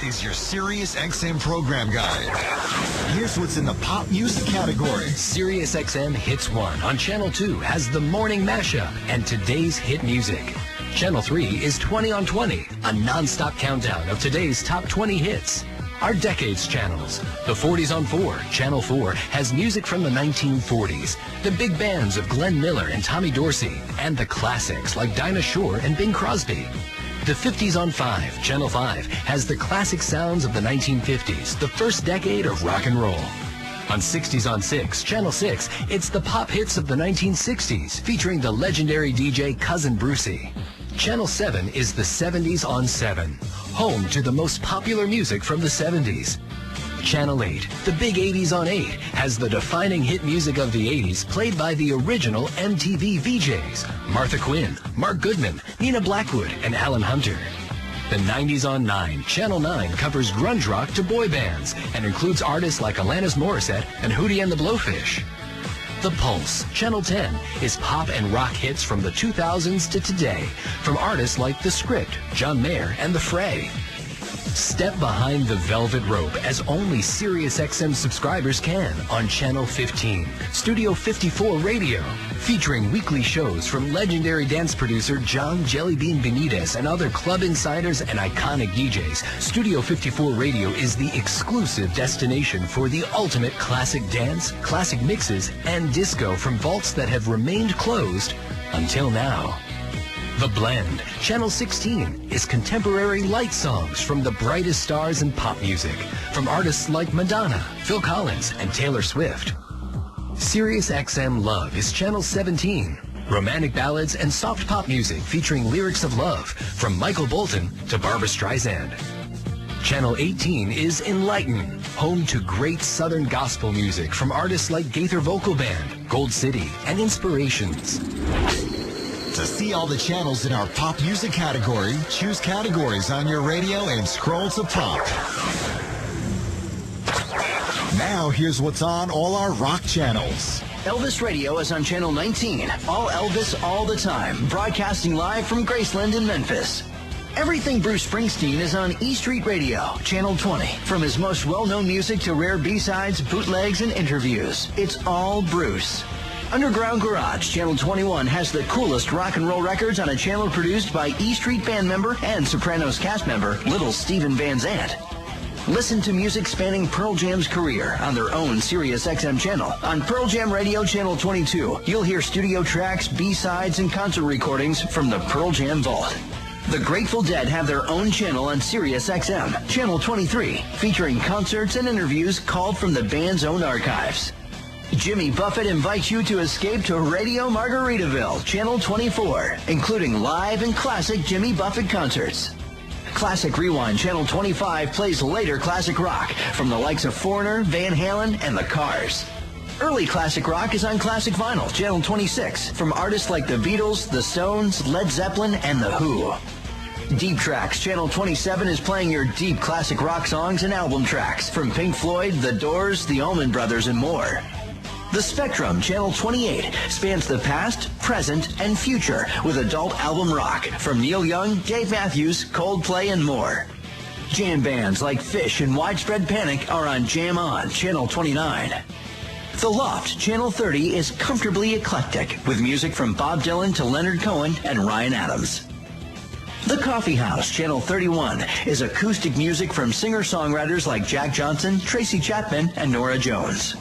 is your Sirius XM program guide. Here's what's in the pop music category. Sirius XM Hits 1 on Channel 2 has the morning mashup and today's hit music. Channel 3 is 20 on 20, a non-stop countdown of today's top 20 hits. Our Decades channels. The 40s on 4, Channel 4, has music from the 1940s, the big bands of Glenn Miller and Tommy Dorsey, and the classics like Dinah Shore and Bing Crosby. The 50s on 5, Channel 5, has the classic sounds of the 1950s, the first decade of rock and roll. On 60s on 6, Channel 6, it's the pop hits of the 1960s, featuring the legendary DJ Cousin Brucey. Channel 7 is the 70s on 7, home to the most popular music from the 70s. Channel 8, the big 80s on 8, has the defining hit music of the 80s played by the original MTV VJs, Martha Quinn, Mark Goodman, Nina Blackwood, and Alan Hunter. The 90s on 9, Channel 9 covers grunge rock to boy bands and includes artists like Alanis Morissette and Hootie and the Blowfish. The Pulse, Channel 10, is pop and rock hits from the 2000s to today, from artists like The Script, John Mayer, and The Fray. Step behind the velvet rope as only Sirius XM subscribers can on Channel 15, Studio 54 Radio, featuring weekly shows from legendary dance producer John Jellybean Benitez and other club insiders and iconic DJs. Studio 54 Radio is the exclusive destination for the ultimate classic dance, classic mixes, and disco from vaults that have remained closed until now. The Blend, Channel 16, is contemporary light songs from the brightest stars in pop music, from artists like Madonna, Phil Collins, and Taylor Swift. Sirius XM Love is Channel 17, romantic ballads and soft pop music featuring lyrics of love, from Michael Bolton to Barbra Streisand. Channel 18 is Enlighten, home to great Southern gospel music from artists like Gaither Vocal Band, Gold City, and Inspirations. To see all the channels in our pop music category, choose categories on your radio and scroll to pop. Now here's what's on all our rock channels. Elvis Radio is on Channel 19. All Elvis all the time, broadcasting live from Graceland in Memphis. Everything Bruce Springsteen is on E Street Radio, Channel 20. From his most well-known music to rare B-sides, bootlegs, and interviews, it's all Bruce. Underground Garage, Channel 21, has the coolest rock and roll records on a channel produced by E Street band member and Sopranos cast member Little Steven Van Zandt. Listen to music spanning Pearl Jam's career on their own Sirius XM channel. On Pearl Jam Radio Channel 22, you'll hear studio tracks, B-sides, and concert recordings from the Pearl Jam Vault. The Grateful Dead have their own channel on Sirius XM, Channel 23, featuring concerts and interviews called from the band's own archives. Jimmy Buffett invites you to escape to Radio Margaritaville, Channel 24, including live and classic Jimmy Buffett concerts. Classic Rewind, Channel 25, plays later classic rock from the likes of Foreigner, Van Halen, and The Cars. Early classic rock is on Classic Vinyl, Channel 26, from artists like the Beatles, the Stones, Led Zeppelin, and The Who. Deep Tracks, Channel 27 is playing your deep classic rock songs and album tracks from Pink Floyd, The Doors, the Allman Brothers, and more. The Spectrum, Channel 28, spans the past, present, and future with adult album rock from Neil Young, Dave Matthews, Coldplay, and more. Jam bands like Fish and Widespread Panic are on Jam On, Channel 29. The Loft, Channel 30, is comfortably eclectic with music from Bob Dylan to Leonard Cohen and Ryan Adams. The Coffee House, Channel 31, is acoustic music from singer-songwriters like Jack Johnson, Tracy Chapman, and Norah Jones.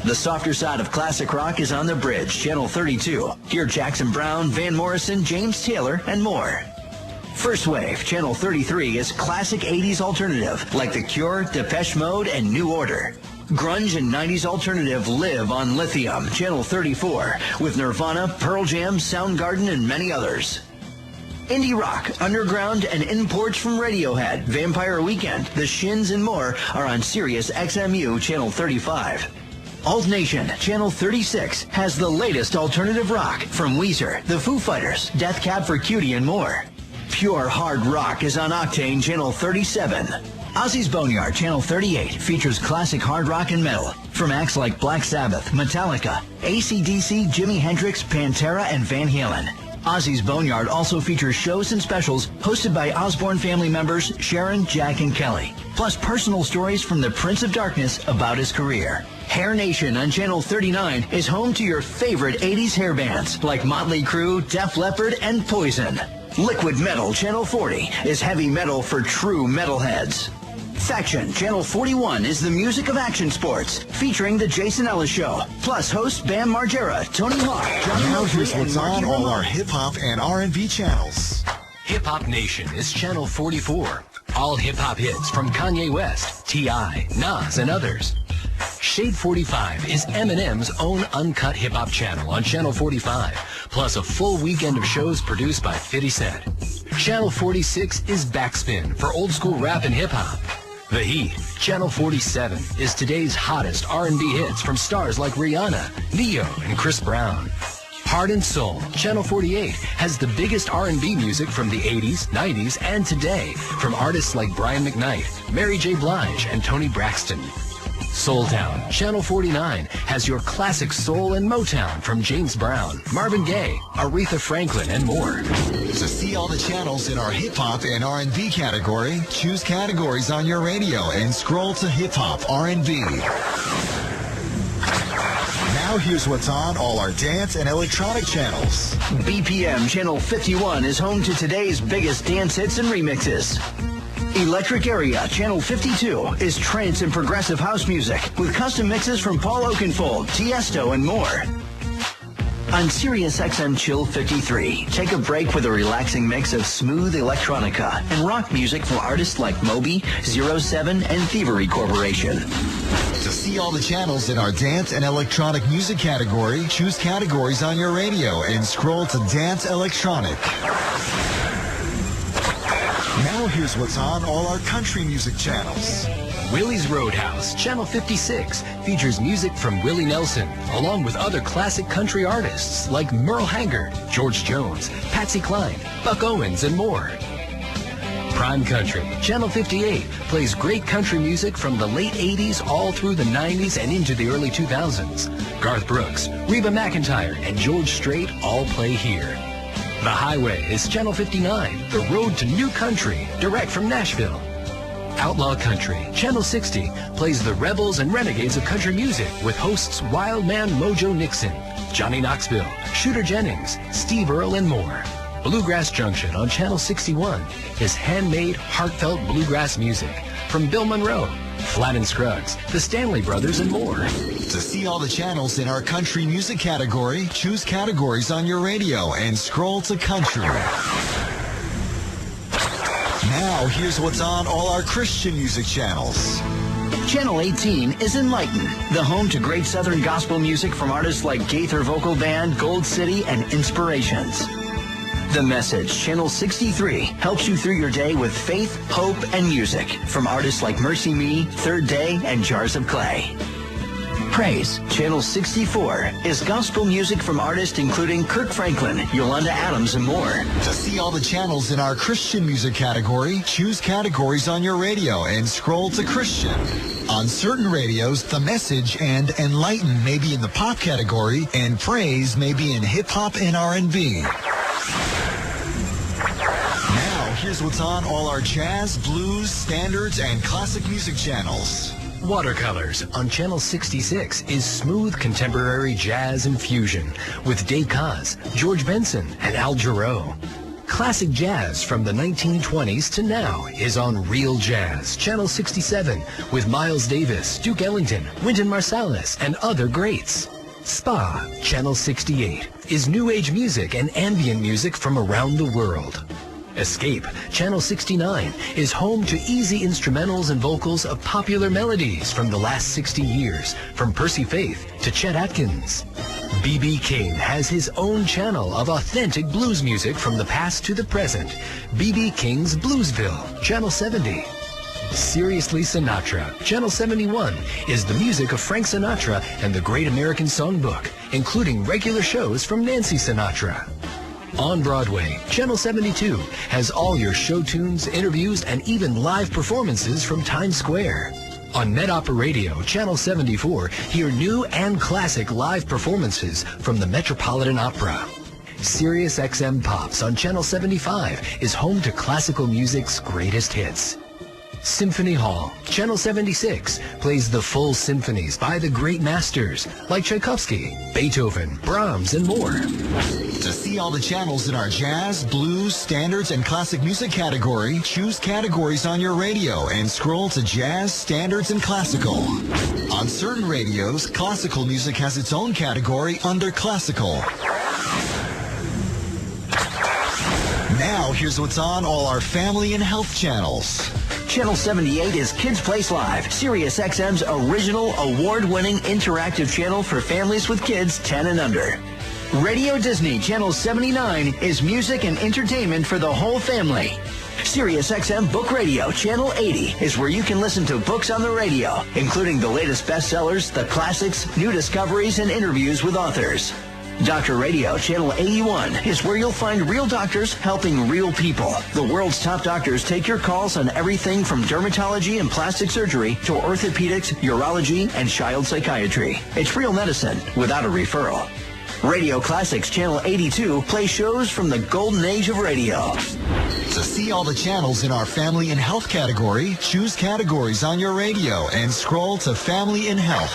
The softer side of classic rock is on The Bridge, Channel 32. Hear Jackson Browne, Van Morrison, James Taylor, and more. First Wave, Channel 33, is classic 80s alternative like The Cure, Depeche Mode, and New Order. Grunge and 90s alternative live on Lithium, Channel 34, with Nirvana, Pearl Jam, Soundgarden, and many others. Indie rock, underground, and imports from Radiohead, Vampire Weekend, The Shins, and more are on Sirius XMU, Channel 35. Alt Nation, Channel 36, has the latest alternative rock from Weezer, The Foo Fighters, Death Cab for Cutie, and more. Pure hard rock is on Octane, Channel 37. Ozzy's Boneyard, Channel 38, features classic hard rock and metal from acts like Black Sabbath, Metallica, AC/DC, Jimi Hendrix, Pantera, and Van Halen. Ozzy's Boneyard also features shows and specials hosted by Osborne family members Sharon, Jack, and Kelly, plus personal stories from the Prince of Darkness about his career. Hair Nation on Channel 39 is home to your favorite 80s hair bands like Motley Crue, Def Leppard, and Poison. Liquid Metal Channel 40 is heavy metal for true metalheads. Faction Channel 41 is the music of action sports, featuring The Jason Ellis Show, plus hosts Bam Margera, Tony Hawk, Johnny Now Mosley, here's what's and on Marky all our Ramone. hip-hop and R&B channels. Hip Hop Nation is Channel 44. All hip-hop hits from Kanye West, T.I., Nas, and others. Shade 45 is Eminem's own uncut hip-hop channel on Channel 45, plus a full weekend of shows produced by 50 Cent. Channel 46 is Backspin for old school rap and hip-hop. The Heat, Channel 47, is today's hottest R&B hits from stars like Rihanna, Neo, and Chris Brown. Heart and Soul, Channel 48, has the biggest R&B music from the 80s, 90s, and today from artists like Brian McKnight, Mary J. Blige, and Toni Braxton. Soul Town, Channel 49, has your classic soul and Motown from James Brown, Marvin Gaye, Aretha Franklin, and more. To see all the channels in our hip-hop and R&B category, choose categories on your radio and scroll to hip-hop R&B. Now here's what's on all our dance and electronic channels. BPM Channel 51 is home to today's biggest dance hits and remixes. Electric Area Channel 52 is trance and progressive house music with custom mixes from Paul Oakenfold, Tiesto, and more. On Sirius XM Chill 53, take a break with a relaxing mix of smooth electronica and rock music from artists like Moby, 07, and Thievery Corporation. To see all the channels in our dance and electronic music category, choose categories on your radio and scroll to Dance Electronic. Now here's what's on all our country music channels. Willie's Roadhouse, Channel 56, features music from Willie Nelson, along with other classic country artists like Merle Haggard, George Jones, Patsy Cline, Buck Owens, and more. Prime Country, Channel 58, plays great country music from the late 80s all through the 90s and into the early 2000s. Garth Brooks, Reba McEntire, and George Strait all play here. The Highway is Channel 59, the road to new country, direct from Nashville. Outlaw Country, Channel 60, plays the rebels and renegades of country music with hosts Wildman Mojo Nixon, Johnny Knoxville, Shooter Jennings, Steve Earle, and more. Bluegrass Junction on Channel 61 is handmade, heartfelt bluegrass music from Bill Monroe, Flatt and Scruggs, the Stanley Brothers, and more. To see all the channels in our country music category, choose categories on your radio and scroll to country. Now, here's what's on all our Christian music channels. Channel 18 is Enlighten, the home to great Southern gospel music from artists like Gaither Vocal Band, Gold City, and Inspirations. The Message, Channel 63, helps you through your day with faith, hope, and music from artists like Mercy Me, Third Day, and Jars of Clay. Praise, Channel 64, is gospel music from artists including Kirk Franklin, Yolanda Adams, and more. To see all the channels in our Christian music category, choose categories on your radio and scroll to Christian. On certain radios, The Message and Enlighten may be in the pop category, and Praise may be in hip-hop and R&B. Here's what's on all our jazz, blues, standards, and classic music channels. Watercolors on Channel 66 is smooth contemporary jazz and fusion with Dave Koz, George Benson, and Al Jarreau. Classic jazz from the 1920s to now is on Real Jazz, Channel 67, with Miles Davis, Duke Ellington, Wynton Marsalis, and other greats. Spa, Channel 68, is new age music and ambient music from around the world. Escape, Channel 69, is home to easy instrumentals and vocals of popular melodies from the last 60 years, from Percy Faith to Chet Atkins. B.B. King has his own channel of authentic blues music from the past to the present. B.B. King's Bluesville, Channel 70. Seriously Sinatra, Channel 71, is the music of Frank Sinatra and the Great American Songbook, including regular shows from Nancy Sinatra. On Broadway, Channel 72 has all your show tunes, interviews, and even live performances from Times Square. On Med Opera Radio, Channel 74, hear new and classic live performances from the Metropolitan Opera. Sirius XM Pops on Channel 75 is home to classical music's greatest hits. Symphony Hall, Channel 76, plays the full symphonies by the great masters like Tchaikovsky, Beethoven, Brahms, and more. To see all the channels in our jazz, blues, standards, and classic music category, choose categories on your radio and scroll to jazz, standards, and classical. On certain radios, classical music has its own category under classical. Now, here's what's on all our family and health channels. Channel 78 is Kids Place Live, Sirius XM's original award-winning interactive channel for families with kids 10 and under. Radio Disney Channel 79 is music and entertainment for the whole family. Sirius XM Book Radio Channel 80 is where you can listen to books on the radio, including the latest bestsellers, the classics, new discoveries, and interviews with authors. Dr. Radio Channel 81 is where you'll find real doctors helping real people. The world's top doctors take your calls on everything from dermatology and plastic surgery to orthopedics, urology, and child psychiatry. It's real medicine without a referral. Radio Classics Channel 82 plays shows from the golden age of radio. To see all the channels in our family and health category, choose categories on your radio and scroll to Family and Health.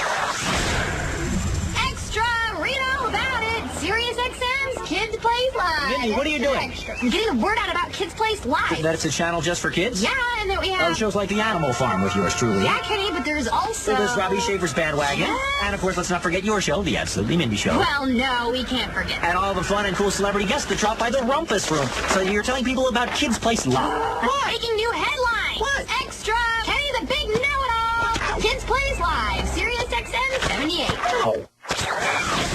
Kids Place Live. Mindy, what are you doing? I'm getting the word out about Kids Place Live. That it's a channel just for kids? Yeah, and then we have... shows like The Animal Farm with yours truly. Yeah, Kenny, but there's also... So there's Robbie Schaefer's Bandwagon. Yeah. And, of course, let's not forget your show, The Absolutely Mindy Show. Well, no, we can't forget. And all the fun and cool celebrity guests that drop by the Rumpus Room. So you're telling people about Kids Place Live. What? Breaking new headline. What? Extra. Kenny the Big Know-It-All. Kids Place Live. Sirius XM 78. Oh.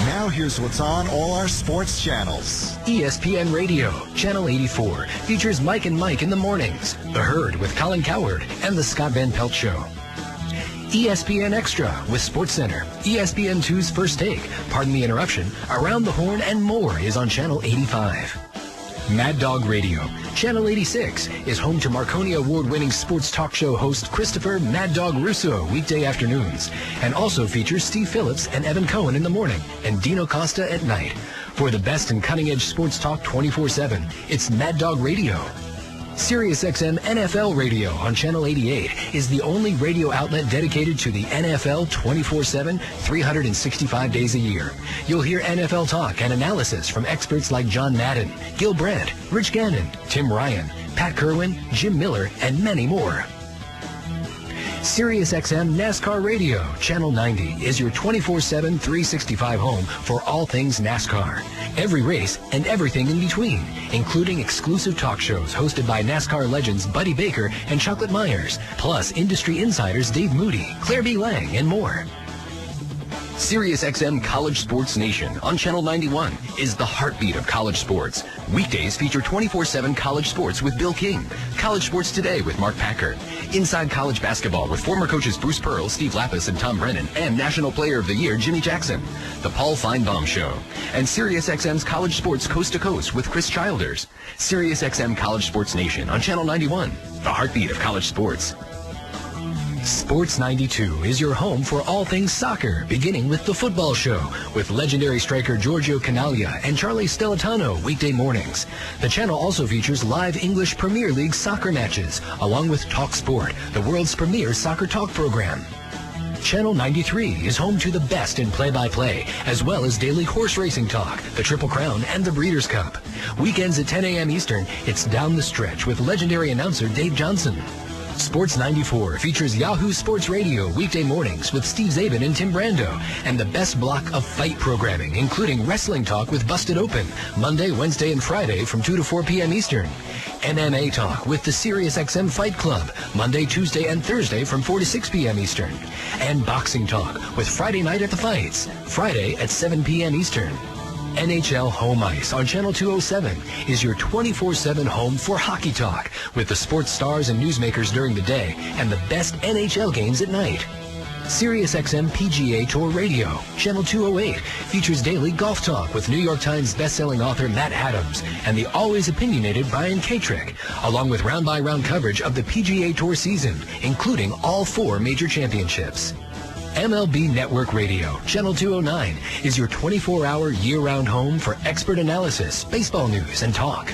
Now here's what's on all our sports channels. ESPN Radio, Channel 84, features Mike and Mike in the mornings, The Herd with Colin Cowherd, and The Scott Van Pelt Show. ESPN Extra with SportsCenter, ESPN2's First Take, Pardon the Interruption, Around the Horn, and more is on Channel 85. Mad Dog Radio, Channel 86, is home to Marconi Award-winning sports talk show host Christopher Mad Dog Russo weekday afternoons, and also features Steve Phillips and Evan Cohen in the morning and Dino Costa at night. For the best in cutting-edge sports talk 24/7, it's Mad Dog Radio. Sirius XM NFL Radio on Channel 88 is the only radio outlet dedicated to the NFL 24/7, 365 days a year. You'll hear NFL talk and analysis from experts like John Madden, Gil Brandt, Rich Gannon, Tim Ryan, Pat Kerwin, Jim Miller, and many more. Sirius XM NASCAR Radio, Channel 90, is your 24/7, 365 home for all things NASCAR. Every race and everything in between, including exclusive talk shows hosted by NASCAR legends Buddy Baker and Chocolate Myers, plus industry insiders Dave Moody, Claire B. Lang, and more. Sirius XM College Sports Nation on Channel 91 is the heartbeat of college sports. Weekdays feature 24/7 college sports with Bill King, College Sports Today with Mark Packer, Inside College Basketball with former coaches Bruce Pearl, Steve Lapis, and Tom Brennan, and National Player of the Year Jimmy Jackson, The Paul Feinbaum Show, and Sirius XM's College Sports Coast to Coast with Chris Childers. Sirius XM College Sports Nation on Channel 91, the heartbeat of college sports. Sports 92 is your home for all things soccer, beginning with the football show with legendary striker Giorgio Canaglia and Charlie Stellitano weekday mornings. The channel also features live English Premier League soccer matches, along with Talk Sport, the world's premier soccer talk program. Channel 93 is home to the best in play-by-play, as well as daily horse racing talk, the Triple Crown, and the Breeders' Cup. Weekends at 10 a.m. Eastern, it's Down the Stretch with legendary announcer Dave Johnson. Sports 94 features Yahoo Sports Radio weekday mornings with Steve Zabin and Tim Brando, and the best block of fight programming, including wrestling talk with Busted Open, Monday, Wednesday, and Friday from 2 to 4 p.m. Eastern. MMA talk with the Sirius XM Fight Club, Monday, Tuesday, and Thursday from 4 to 6 p.m. Eastern. And boxing talk with Friday Night at the Fights, Friday at 7 p.m. Eastern. NHL Home Ice on Channel 207 is your 24/7 home for hockey talk with the sports stars and newsmakers during the day and the best NHL games at night. Sirius XM PGA Tour Radio, Channel 208, features daily golf talk with New York Times bestselling author Matt Adams and the always opinionated Brian Katrick, along with round-by-round coverage of the PGA Tour season, including all 4 major championships. MLB Network Radio, Channel 209, is your 24-hour year-round home for expert analysis, baseball news, and talk.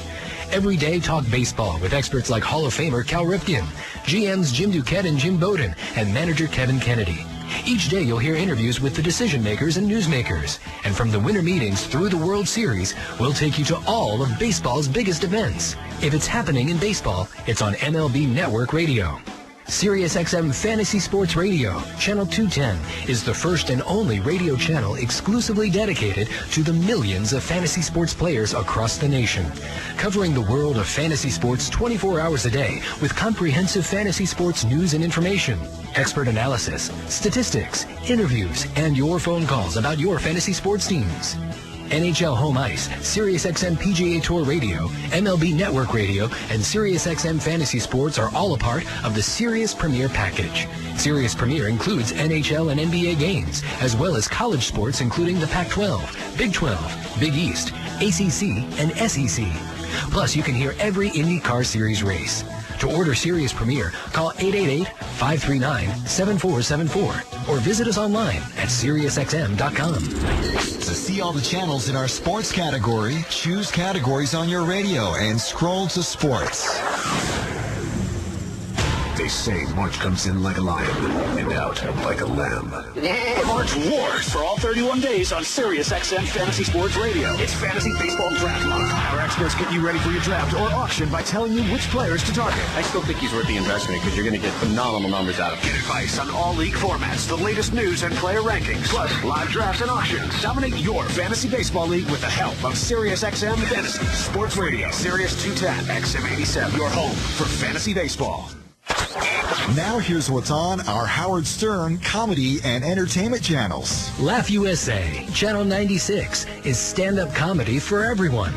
Every day, talk baseball with experts like Hall of Famer Cal Ripken, GMs Jim Duquette and Jim Bowden, and manager Kevin Kennedy. Each day, you'll hear interviews with the decision makers and newsmakers. And from the winter meetings through the World Series, we'll take you to all of baseball's biggest events. If it's happening in baseball, it's on MLB Network Radio. Sirius XM Fantasy Sports Radio, Channel 210, is the first and only radio channel exclusively dedicated to the millions of fantasy sports players across the nation. Covering the world of fantasy sports 24 hours a day with comprehensive fantasy sports news and information, expert analysis, statistics, interviews, and your phone calls about your fantasy sports teams. NHL Home Ice, SiriusXM PGA Tour Radio, MLB Network Radio, and SiriusXM Fantasy Sports are all a part of the Sirius Premier package. Sirius Premier includes NHL and NBA games, as well as college sports including the Pac-12, Big 12, Big East, ACC, and SEC. Plus, you can hear every IndyCar Series race. To order Sirius Premier, call 888-539-7474 or visit us online at SiriusXM.com. To see all the channels in our sports category, choose categories on your radio and scroll to sports. They say March comes in like a lion and out like a lamb. March Wars for all 31 days on Sirius XM Fantasy Sports Radio. It's fantasy baseball draft month. Our experts get you ready for your draft or auction by telling you which players to target. I still think he's worth the investment because you're going to get phenomenal numbers out of him. Get advice on all league formats, the latest news and player rankings, plus live drafts and auctions. Dominate your fantasy baseball league with the help of Sirius XM Fantasy Sports Radio. Sirius 210 XM87, your home for fantasy baseball. Now here's what's on our Howard Stern comedy and entertainment channels. Laugh USA, Channel 96, is stand-up comedy for everyone.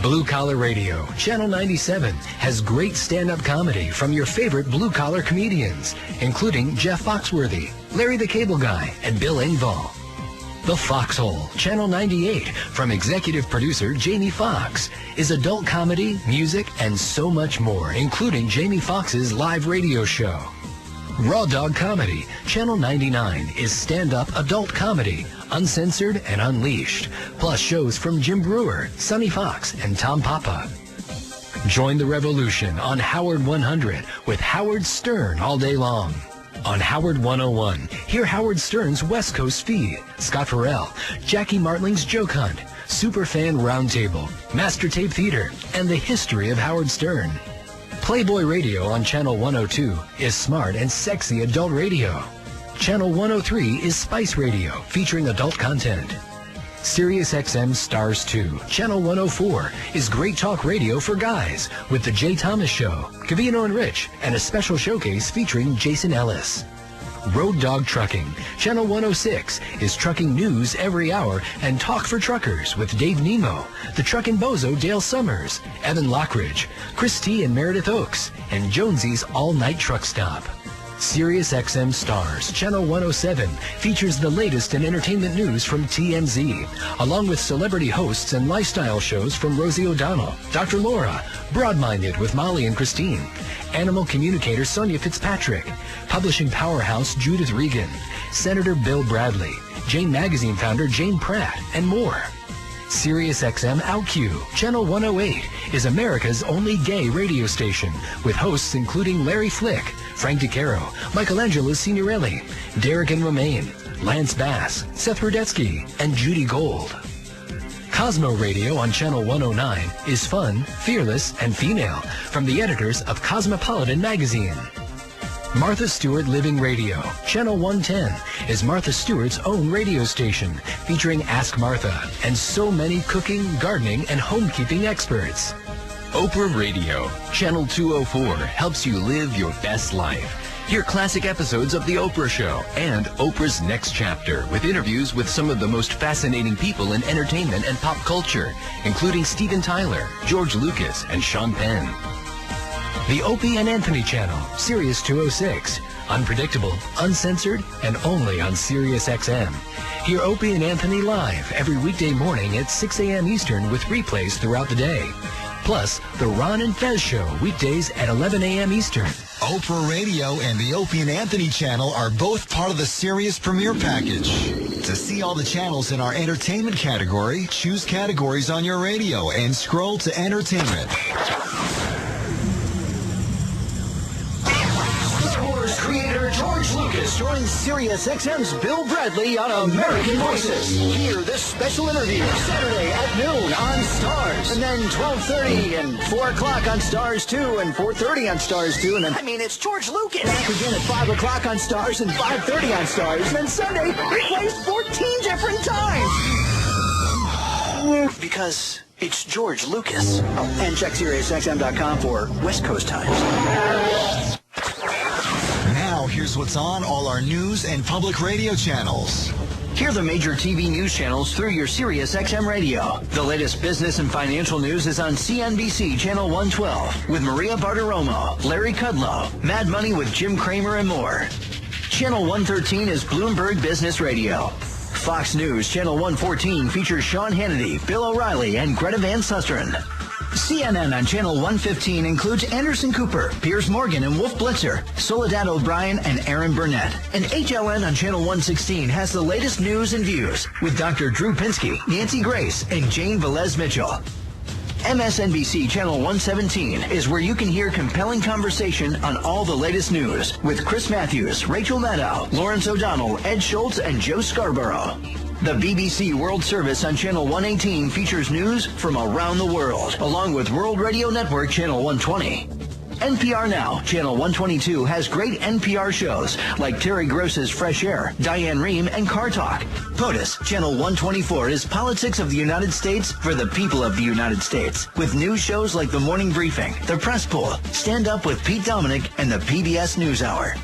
Blue Collar Radio, Channel 97, has great stand-up comedy from your favorite blue-collar comedians, including Jeff Foxworthy, Larry the Cable Guy, and Bill Engvall. The Foxhole, Channel 98, from executive producer Jamie Foxx, is adult comedy, music, and so much more, including Jamie Foxx's live radio show. Raw Dog Comedy, Channel 99, is stand-up adult comedy, uncensored and unleashed, plus shows from Jim Brewer, Sonny Fox, and Tom Papa. Join the revolution on Howard 100 with Howard Stern all day long. On Howard 101, hear Howard Stern's West Coast feed, Scott Farrell, Jackie Martling's Joke Hunt, Superfan Roundtable, Master Tape Theater, and the history of Howard Stern. Playboy Radio on Channel 102 is smart and sexy adult radio. Channel 103 is Spice Radio, featuring adult content. Sirius XM Stars 2, Channel 104, is great talk radio for guys with The Jay Thomas Show, Cavino and Rich, and a special showcase featuring Jason Ellis. Road Dog Trucking, Channel 106, is trucking news every hour and talk for truckers with Dave Nemo, the Truckin' Bozo Dale Summers, Evan Lockridge, Chris T. and Meredith Oaks, and Jonesy's All-Night Truck Stop. Sirius XM Stars, Channel 107, features the latest in entertainment news from TMZ, along with celebrity hosts and lifestyle shows from Rosie O'Donnell, Dr. Laura, Broad-Minded with Molly and Christine, animal communicator Sonia Fitzpatrick, publishing powerhouse Judith Regan, Senator Bill Bradley, Jane Magazine founder Jane Pratt, and more. Sirius XM OutQ, Channel 108, is America's only gay radio station, with hosts including Larry Flick, Frank DeCaro, Michelangelo Signorelli, Derek and Romaine, Lance Bass, Seth Rudetsky, and Judy Gold. Cosmo Radio on Channel 109 is fun, fearless, and female, from the editors of Cosmopolitan Magazine. Martha Stewart Living Radio, Channel 110, is Martha Stewart's own radio station, featuring Ask Martha and so many cooking, gardening, and homekeeping experts. Oprah Radio, Channel 204, helps you live your best life. Hear classic episodes of The Oprah Show and Oprah's Next Chapter with interviews with some of the most fascinating people in entertainment and pop culture, including Steven Tyler, George Lucas, and Sean Penn. The Opie and Anthony Channel, Sirius 206. Unpredictable, uncensored, and only on Sirius XM. Hear Opie and Anthony live every weekday morning at 6 a.m. Eastern with replays throughout the day. Plus, The Ron and Fez Show weekdays at 11 a.m. Eastern. Oprah Radio and the Opie and Anthony channel are both part of the Sirius Premier Package. To see all the channels in our entertainment category, choose categories on your radio and scroll to entertainment. Star Wars creator George Lucas joins Sirius XM's Bill Bradley on American Voices. Hear this special interview Saturday at noon on Stars, and then 12:30 and 4 o'clock on Stars 2 and 4:30 on Stars 2, and then it's George Lucas. Back again at 5 o'clock on Stars and 5:30 on Stars, and then Sunday it plays 14 different times. Because it's George Lucas. Oh, and check SiriusXM.com for West Coast times. Now, here's what's on all our news and public radio channels. Hear the major TV news channels through your Sirius XM radio. The latest business and financial news is on CNBC Channel 112 with Maria Bartiromo, Larry Kudlow, Mad Money with Jim Cramer, and more. Channel 113 is Bloomberg Business Radio. Fox News Channel 114 features Sean Hannity, Bill O'Reilly, and Greta Van Susteren. CNN on Channel 115 includes Anderson Cooper, Piers Morgan, and Wolf Blitzer, Soledad O'Brien, and Aaron Burnett. And HLN on Channel 116 has the latest news and views with Dr. Drew Pinsky, Nancy Grace, and Jane Velez Mitchell. MSNBC Channel 117 is where you can hear compelling conversation on all the latest news with Chris Matthews, Rachel Maddow, Lawrence O'Donnell, Ed Schultz, and Joe Scarborough. The BBC World Service on Channel 118 features news from around the world, along with World Radio Network Channel 120. NPR Now, Channel 122 has great NPR shows like Terry Gross's Fresh Air, Diane Rehm, and Car Talk. POTUS, Channel 124 is Politics of the United States for the people of the United States, with news shows like The Morning Briefing, The Press Pool, Stand Up with Pete Dominick, and the PBS NewsHour.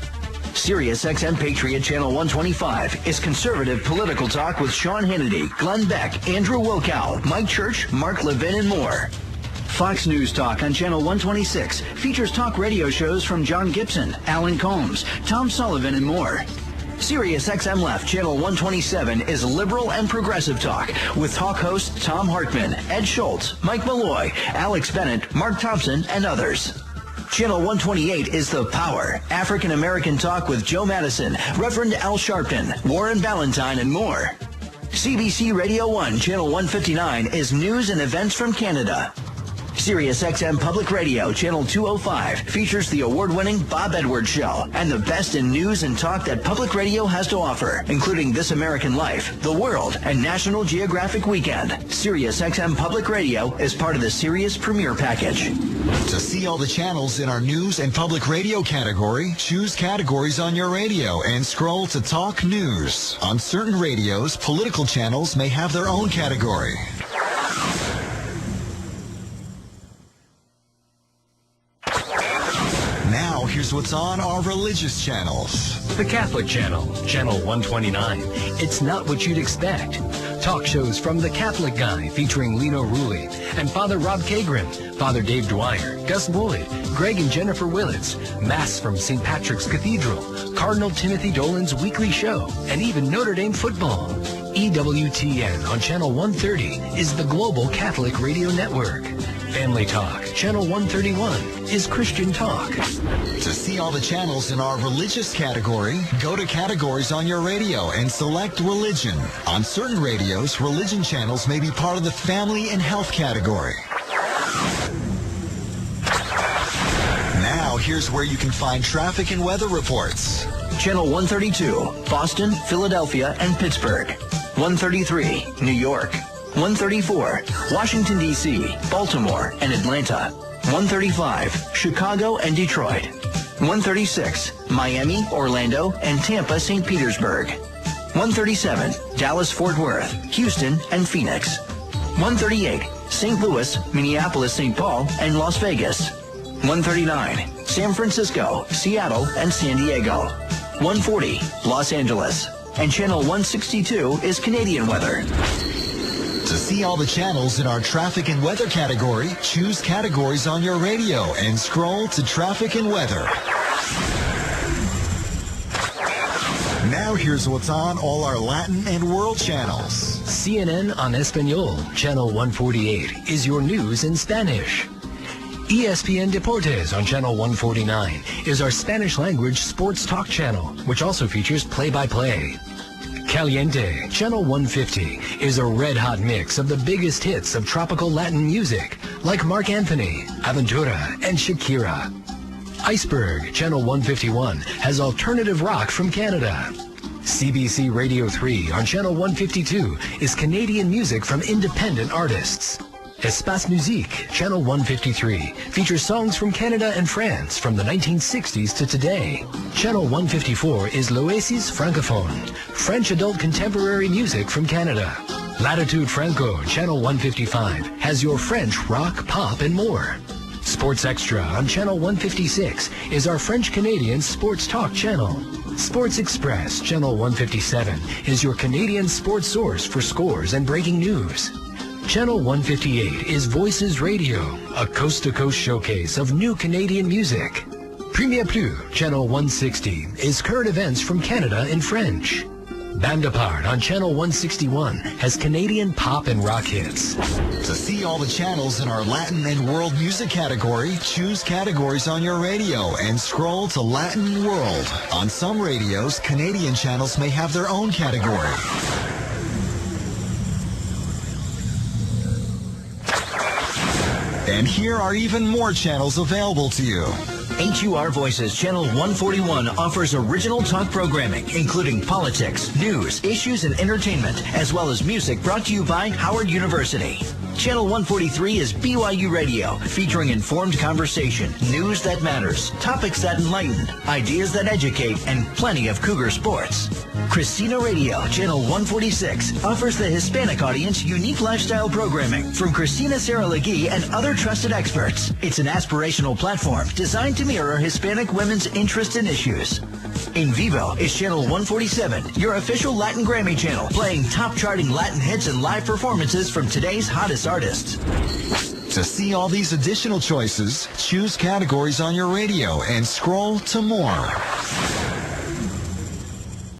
Sirius XM Patriot Channel 125 is conservative political talk with Sean Hannity, Glenn Beck, Andrew Wilkow, Mike Church, Mark Levin, and more. Fox News Talk on Channel 126 features talk radio shows from John Gibson, Alan Combs, Tom Sullivan, and more. Sirius XM Left Channel 127 is liberal and progressive talk with talk hosts Tom Hartman, Ed Schultz, Mike Malloy, Alex Bennett, Mark Thompson, and others. Channel 128 is The Power, African American talk with Joe Madison, Reverend Al Sharpton, Warren Ballantyne, and more. CBC Radio 1 Channel 159 is news and events from Canada. Sirius XM Public Radio Channel 205 features the award-winning Bob Edwards Show and the best in news and talk that public radio has to offer, including This American Life, The World, and National Geographic Weekend. Sirius XM Public Radio is part of the Sirius Premier Package. To see all the channels in our news and public radio category, choose categories on your radio and scroll to Talk News. On certain radios, political channels may have their own category. Now, here's what's on our religious channels. The Catholic Channel, Channel 129. It's not what you'd expect. Talk shows from The Catholic Guy featuring Lino Rulli and Father Rob Kagrin, Father Dave Dwyer, Gus Boyd, Greg and Jennifer Willits, Mass from St. Patrick's Cathedral, Cardinal Timothy Dolan's weekly show, and even Notre Dame football. EWTN on Channel 130 is the Global Catholic Radio Network. Family Talk, Channel 131, is Christian Talk. To see all the channels in our religious category, go to categories on your radio and select religion. On certain radios, religion channels may be part of the family and health category. Now, here's where you can find traffic and weather reports. Channel 132, Boston, Philadelphia, and Pittsburgh. 133, New York. 134, Washington, D.C., Baltimore, and Atlanta. 135, Chicago and Detroit. 136, Miami, Orlando, and Tampa, St. Petersburg. 137, Dallas, Fort Worth, Houston, and Phoenix. 138, St. Louis, Minneapolis, St. Paul, and Las Vegas. 139, San Francisco, Seattle, and San Diego. 140, Los Angeles. And Channel 162 is Canadian weather. To see all the channels in our traffic and weather category, choose categories on your radio and scroll to traffic and weather. Now here's what's on all our Latin and world channels. CNN on Espanol, Channel 148, is your news in Spanish. ESPN Deportes on Channel 149 is our Spanish-language sports talk channel, which also features play-by-play. Caliente, Channel 150, is a red-hot mix of the biggest hits of tropical Latin music, like Marc Anthony, Aventura, and Shakira. Iceberg, Channel 151, has alternative rock from Canada. CBC Radio 3 on Channel 152 is Canadian music from independent artists. Espace Musique, Channel 153, features songs from Canada and France from the 1960s to today. Channel 154 is L'Oasis Francophone, French adult contemporary music from Canada. Latitude Franco, Channel 155, has your French rock, pop, and more. Sports Extra on Channel 156 is our French-Canadian sports talk channel. Sports Express, Channel 157, is your Canadian sports source for scores and breaking news. Channel 158 is Voices Radio, a coast-to-coast showcase of new Canadian music. Premier Plus, Channel 160, is current events from Canada in French. Band Apart on Channel 161 has Canadian pop and rock hits. To see all the channels in our Latin and World music category, choose Categories on your radio and scroll to Latin World. On some radios, Canadian channels may have their own category. And here are even more channels available to you. HUR Voices Channel 141 offers original talk programming, including politics, news, issues, and entertainment, as well as music brought to you by Howard University. Channel 143 is BYU Radio, featuring informed conversation, news that matters, topics that enlighten, ideas that educate, and plenty of Cougar sports. Christina Radio, Channel 146, offers the Hispanic audience unique lifestyle programming from Christina Saralagi and other trusted experts. It's an aspirational platform designed to mirror Hispanic women's interest in issues. In Vivo is Channel 147, your official Latin Grammy channel, playing top charting Latin hits and live performances from today's hottest artists. To see all these additional choices, choose Categories on your radio and scroll to more.